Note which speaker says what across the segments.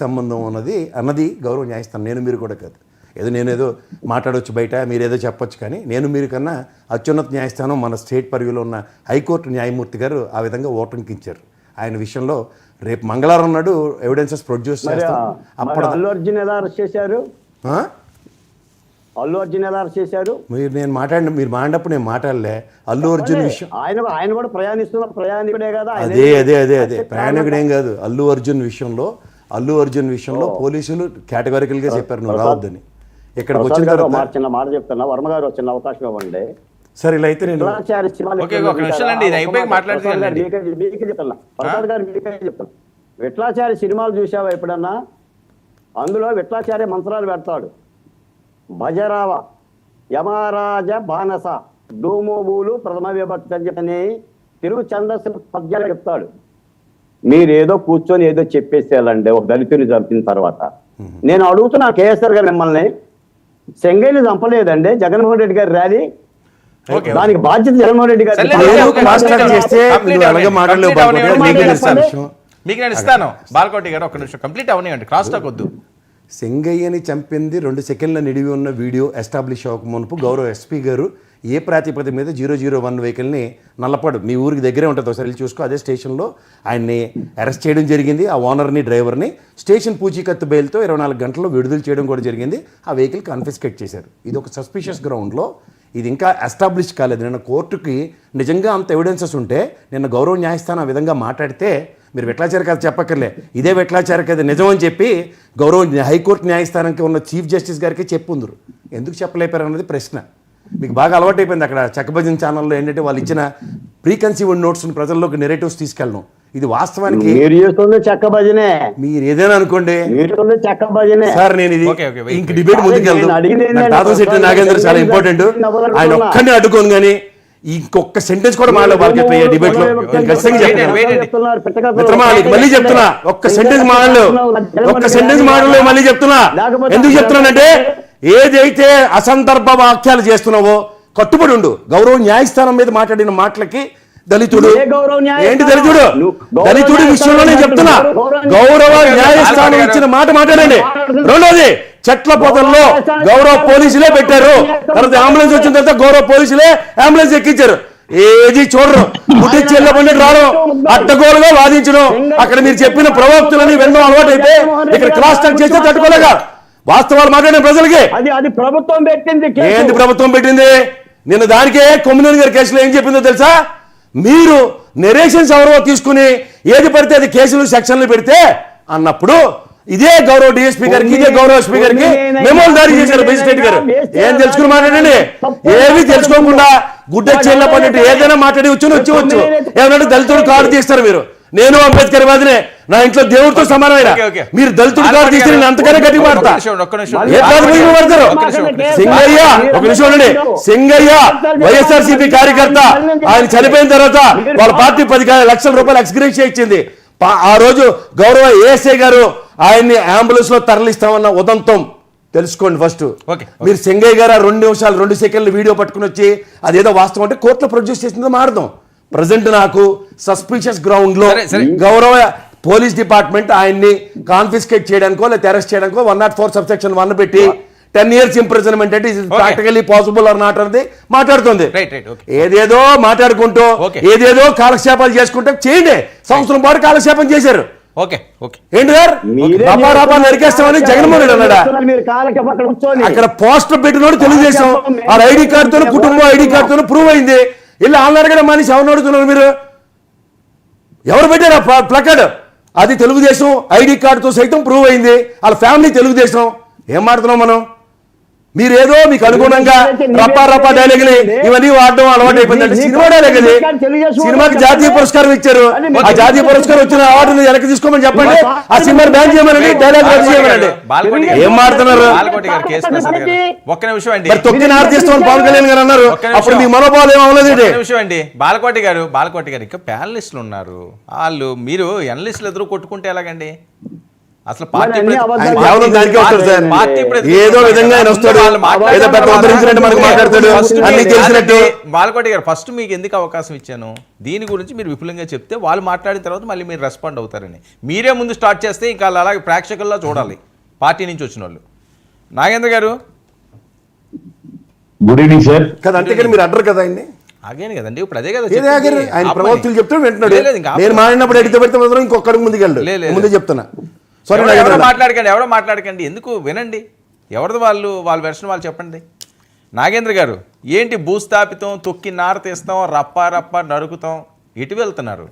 Speaker 1: సంబంధం అన్నది గౌరవ న్యాయస్థానం. నేను మీరు కూడా కాదు, నేనేదో మాట్లాడవచ్చు బయట, మీరేదో చెప్పొచ్చు, కానీ నేను మీరు కన్నా అత్యున్నత న్యాయస్థానం మన స్టేట్ పరిధిలో ఉన్న హైకోర్టు న్యాయమూర్తి గారు ఆ విధంగా ఓటమికించారు. ఆయన విషయంలో రేపు మంగళవారం నాడు ఎవిడెన్సెస్ ప్రొడ్యూస్ చేస్తాం.
Speaker 2: అప్పుడు అల్లు అర్జున్ ఎలా అరెస్ట్ చేశారు? అల్లు అర్జున్ ఎలా అరెస్ట్ చేశారు?
Speaker 1: మీరు మాట్లాడినప్పుడు నేను మాట్లాడలే. అల్లు అర్జున్ విషయం
Speaker 2: ఆయన కూడా ప్రయాణికుడే కదా.
Speaker 1: అదే ప్రయాణికుడేం కాదు. అల్లు అర్జున్ విషయంలో పోలీసులు కేటగారికల్ గా చెప్పారు నువ్వు రావద్దని. ఇక్కడికి వచ్చిన తర్వాత
Speaker 2: చిన్న మాట చెప్తున్నా, వర్మ గారు చిన్న అవకాశం ఇవ్వండి.
Speaker 1: సరే ఇలా అయితే నేను
Speaker 2: విట్లాచారి సినిమాలు చూసావా ఎప్పుడన్నా? అందులో విట్లాచారి మంత్రాలు పెడతాడు. భజరావ యమరాజ బానస డూమోబూలు ప్రథమ విభక్తి అని చెప్పని తెలుగు ఛందస్సు పద్యాలు చెప్తాడు. మీరేదో కూర్చొని ఏదో చెప్పేసేయాలండి ఒక దళితుని చంపిన తర్వాత. నేను అడుగుతున్నా కేఎస్ఆర్ గారు, మిమ్మల్ని సెంగైని చంపలేదండి జగన్మోహన్ రెడ్డి గారి ర్యాలీ? దానికి బాధ్యత జగన్మోహన్ రెడ్డి గారు.
Speaker 3: మీకు నేను ఇస్తాను బాలకోటి గారు, ఒక నిమిషం కంప్లీట్ అవనివ్వండి, క్రాస్ టాక్ వద్దు.
Speaker 1: సెంగయ్యని చంపింది 2 సెకండ్ల నిడివి ఉన్న వీడియో ఎస్టాబ్లిష్ అవ్వక మునుపు గౌరవ ఎస్పీ గారు ఏ ప్రాతిపదిక మీద 001 వెహికల్ని నల్లపాడు, మీ ఊరికి దగ్గరే ఉంటుంది, ఒకసారి వెళ్ళి చూసుకో, అదే స్టేషన్లో ఆయన్ని అరెస్ట్ చేయడం జరిగింది. ఆ ఓనర్ని డ్రైవర్ని స్టేషన్ పూచీకత్తు బెయిల్తో 24 గంటల్లో విడుదల చేయడం కూడా జరిగింది. ఆ వెహికల్ కన్ఫిస్కేట్ చేశారు. ఇది ఒక సస్పిషియస్ గ్రౌండ్లో, ఇది ఇంకా ఎస్టాబ్లిష్ కాలేదు. నిన్న కోర్టుకి నిజంగా అంత ఎవిడెన్సెస్ ఉంటే నిన్న గౌరవ న్యాయస్థానం ఆ విధంగా మాట్లాడితే మీరు వెట్లాచార కథ చెప్పక్కర్లే, ఇదే వెట్లాచార కథ నిజం అని చెప్పి గౌరవ హైకోర్టు న్యాయస్థానానికి ఉన్న చీఫ్ జస్టిస్ గారికి చెప్పుందరు. ఎందుకు చెప్పలేపారు అన్నది ప్రశ్న. మీకు బాగా అలవాటైపోయింది అక్కడ చక్కభజన్ ఛానల్లో ఏంటంటే వాళ్ళు ఇచ్చిన ప్రీకన్సీవ్డ్ నోట్స్ని ప్రజల్లోకి నెరేటివ్స్ తీసుకెళ్ళడం. ఇది వాస్తవానికి మీరు ఏదైనా అనుకోండి సార్, నేను ఇది ఇంక డిబేట్ ముందుకెళ్తాను. తాతశెట్టి నాగేంద్ర చాలా ఇంపార్టెంట్, ఆయన ఒక్కడిని అడ్డుకోను కానీ ఇంకొక సెంటెన్స్ కూడా మాట్లాడలేదు డిబేట్ లో. మళ్ళీ చెప్తున్నా, ఒక్క సెంటెన్స్ మాట్లాడలేదు మళ్ళీ చెప్తున్నా. ఎందుకు చెప్తున్నానంటే ఏదైతే అసందర్భ వాక్యాలు చేస్తున్నావో కట్టుబడి ఉండు. గౌరవ న్యాయస్థానం మీద మాట్లాడిన మాటలకి దళితుడు ఏంటి? దళితుడి విషయంలో నేను చెప్తున్నా, గౌరవ న్యాయస్థానం ఇచ్చిన మాట మాట్లాడండి. రెండోది, చెట్ల పొదల్లో గౌరవ పోలీసులే పెట్టారు, తర్వాత అంబులెన్స్ వచ్చిన తర్వాత గౌరవ పోలీసులే అంబులెన్స్ ఎక్కించారు. ఏది చూడరు, గుడ్డి చెల్లబండి రావడం, అడ్డగోలుగా వాదించడం, అక్కడ మీరు చెప్పిన ప్రవక్తులని వినడం అలవాటు అయితే ఇక్కడ క్రాస్ టాక్ చేస్తే తట్టుకోలేగా. వాస్తవాలు మాట్లాడిన ప్రజలకి
Speaker 2: ప్రభుత్వం పెట్టింది.
Speaker 1: ఏంది ప్రభుత్వం పెట్టింది? నిన్న దానికే కొమ్మినేని గారి కేసులో ఏం చెప్పిందో తెలుసా? మీరు నెరేషన్స్ ఎవరో తీసుకుని ఏది పడితే అది కేసులు సెక్షన్లు పెడితే అన్నప్పుడు ఇదే గౌరవ డిఎస్పీ గారికి, ఇదే గౌరవ ఎస్పీ గారికి మెమోలు జారీ చేశారు మేజిస్ట్రేట్ గారు. ఏం తెలుసుకుని మాట్లాడండి? ఏమీ తెలుసుకోకుండా గుడ్డ చెల్ల పడినట్టు ఏదైనా మాట్లాడి వచ్చి ఏమన్నా దళితుడు కార్డు తీస్తారు. మీరు, నేను అంబేద్కర్ వాదినే, నా ఇంట్లో దేవుడితో సమానమైన మీరు దళితుడు కార్డు తీస్తే నేను అంతకన్నా గట్టి మాడతా. సింగయ్య, ఒక నిమిషం ఉండండి. సింగయ్య వైఎస్ఆర్సీపీ కార్యకర్త, ఆయన చనిపోయిన తర్వాత వాళ్ళ పార్టీ 10 లక్షల రూపాయలు ఎక్స్గ్రేషియా ఇచ్చింది. ఆ రోజు గౌరవ ఏఎస్ఐ గారు ఆయన్ని అంబులెన్స్ లో తరలిస్తామన్న ఉదంతం తెలుసుకోండి ఫస్ట్. మీరు సింగయ్య గారు 2 నిమిషాలు 2 సెకండ్లు వీడియో పట్టుకుని వచ్చి అదేదో వాస్తవం అంటే కోర్టులో ప్రొడ్యూస్ చేసిందో మారదాం. ప్రజెంట్ నాకు సస్పిషియస్ గ్రౌండ్ లో గౌరవ పోలీస్ డిపార్ట్మెంట్ ఆయన్ని కాన్ఫిస్కేట్ చేయడానికో లేదా అరెస్ట్ చేయడానికో 104 సబ్సెక్షన్ 1 పెట్టి 10 years ఇంప్రిజన్మెంట్ అంటే ప్రాక్టికల్లీ పాసిబుల్ ఆర్ నాట్ అనేది మాట్లాడుతుంది. ఏదేదో మాట్లాడుకుంటూ ఏదేదో కాలక్షేపాలు చేసుకుంటే చేయండి. సంవత్సరం పాటు కాలక్షేపం చేశారు. ఏంటి సార్ రాపా నరికేస్తామని జగన్మోహన్ రెడ్డి అన్నాడా? అక్కడ పోస్టర్ పెట్టినోడు తెలుగుదేశం, ఆ ఐడి కార్డుతో కుటుంబం ఐడి కార్డుతో ప్రూవ్ అయింది. ఇలా ఆన్లైన్ కూడా మనిషి ఎవరు అడుగుతున్నారు? మీరు ఎవరు పెట్టారు ప్లకార్డ్? అది తెలుగుదేశం ఐడి కార్డుతో సైతం ప్రూవ్ అయింది. వాళ్ళ ఫ్యామిలీ తెలుగుదేశం. ఏం మాడుతున్నాం మనం? మీరేదో మీకు అనుగుణంగా రప్పా డైలాగులు ఇవన్నీ వాడడం అలవాటు అయిపోయిందంటే సినిమా డైలాగ్ ఇది. సినిమాకి జాతీయ పురస్కారం ఇచ్చారు. ఆ జాతీయ పురస్కారం వచ్చిన అవార్డుని వెనక్కి తీసుకోమని చెప్పండి. ఆ సినిమా బ్యాన్ చేయమనండి, డైలాగ్ రద్దు చేయమనండి. ఏం మాడుతున్నారు? తొక్కి నార్తీస్తామని పవన్ కళ్యాణ్ గారు అన్నారు. అప్పుడు మీ మనోభావాలు ఏం అవ్వలేదు.
Speaker 3: బాలకోటి గారు ఇంకా ప్యానలిస్టులు ఉన్నారు. వాళ్ళు మీరు ఎనలిస్టులు ఎదురు కొట్టుకుంటే ఎలాగండి? అసలు పార్టీ
Speaker 2: మరి అన్ని
Speaker 3: ప్రతి-
Speaker 2: అబద్ధాలు
Speaker 1: ఆయన కేవలం దానికే వస్తాడు సార్.
Speaker 3: పార్టీ ప్రతి-
Speaker 1: ఏదో విధంగా ఆయన వస్తాడు,
Speaker 3: వాళ్ళు మాట్లాడే-
Speaker 1: ఏదో పెద్ద ఉద్ధరించినట్టు మనకు మాట్లాడతాడు,
Speaker 3: First
Speaker 1: అన్ని
Speaker 3: మీరు-
Speaker 1: తెలిసినట్టు.
Speaker 3: బాలకోటి గారు ఫస్ట్ మీకు ఎందుకు అవకాశం ఇచ్చాను, దీని గురించి మీరు విపులంగా చెప్తే వాళ్ళు మాట్లాడిన తర్వాత మళ్ళీ మీరు రెస్పాండ్ అవుతారని. మీరే ముందు స్టార్ట్ చేస్తే ఇంకా వాళ్ళు అలాగే ప్రేక్షకుల్లో చూడాలి పార్టీ నుంచి వచ్చిన వాళ్ళు. నాగేంద్ర గారు
Speaker 4: గుడ్ ఈవినింగ్ సార్.
Speaker 1: కదా, అంతేకాని మీరు అడ్డరు కదా ఆయన్ని.
Speaker 3: ఆగాను కదండి, ఇప్పుడు అదే కదా
Speaker 1: ఏదే
Speaker 3: చెప్పింది.
Speaker 1: ఆగారు? ఆయన
Speaker 3: ఆపమని.
Speaker 1: ప్రవక్తలు చెప్తే వింటున్నాడు.
Speaker 3: లేదు, ఇంకా
Speaker 1: నేను
Speaker 3: ఆపమని.
Speaker 1: మాడినప్పుడు ఎడితే పెడితే మాత్రం ఇంకొక అడుగు ముందుకెళ్ళడు.
Speaker 3: లేదు, లేదు.
Speaker 1: ముందే చెప్తున్నా. సారీ
Speaker 3: ఎవరో మాట్లాడకండి, ఎందుకు వినండి, ఎవరిది వాళ్ళ వెర్షన్ వాళ్ళు చెప్పండి. నాగేంద్ర గారు ఏంటి భూస్థాపితం, తొక్కి నార తీస్తాం, రప్ప నరుకుతాం, ఇటు వెళ్తున్నారు.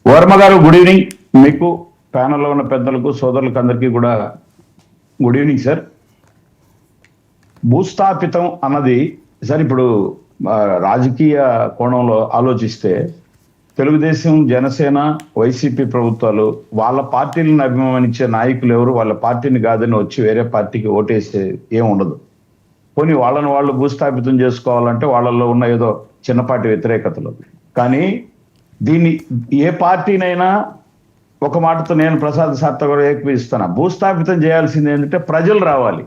Speaker 4: వర్మ గారు గుడ్ ఈవినింగ్. మీకు ప్యానల్లో ఉన్న పెద్దలకు సోదరులకు అందరికీ కూడా గుడ్ ఈవినింగ్ సార్. భూస్థాపితం అన్నది సార్ ఇప్పుడు రాజకీయ కోణంలో ఆలోచిస్తే తెలుగుదేశం, జనసేన, వైసీపీ ప్రభుత్వాలు వాళ్ళ పార్టీలను అభిమానించే నాయకులు ఎవరు వాళ్ళ పార్టీని కాదని వచ్చి వేరే పార్టీకి ఓటేస్తే ఏముండదు. పోనీ వాళ్ళు భూస్థాపితం చేసుకోవాలంటే వాళ్ళల్లో ఉన్న ఏదో చిన్నపాటి వ్యతిరేకతలు. కానీ దీన్ని ఏ పార్టీనైనా ఒక మాటతో నేను ప్రసాద్ సార్తో కూడా ఏకీపిస్తున్నా, భూస్థాపితం చేయాల్సింది ఏంటంటే ప్రజలు రావాలి.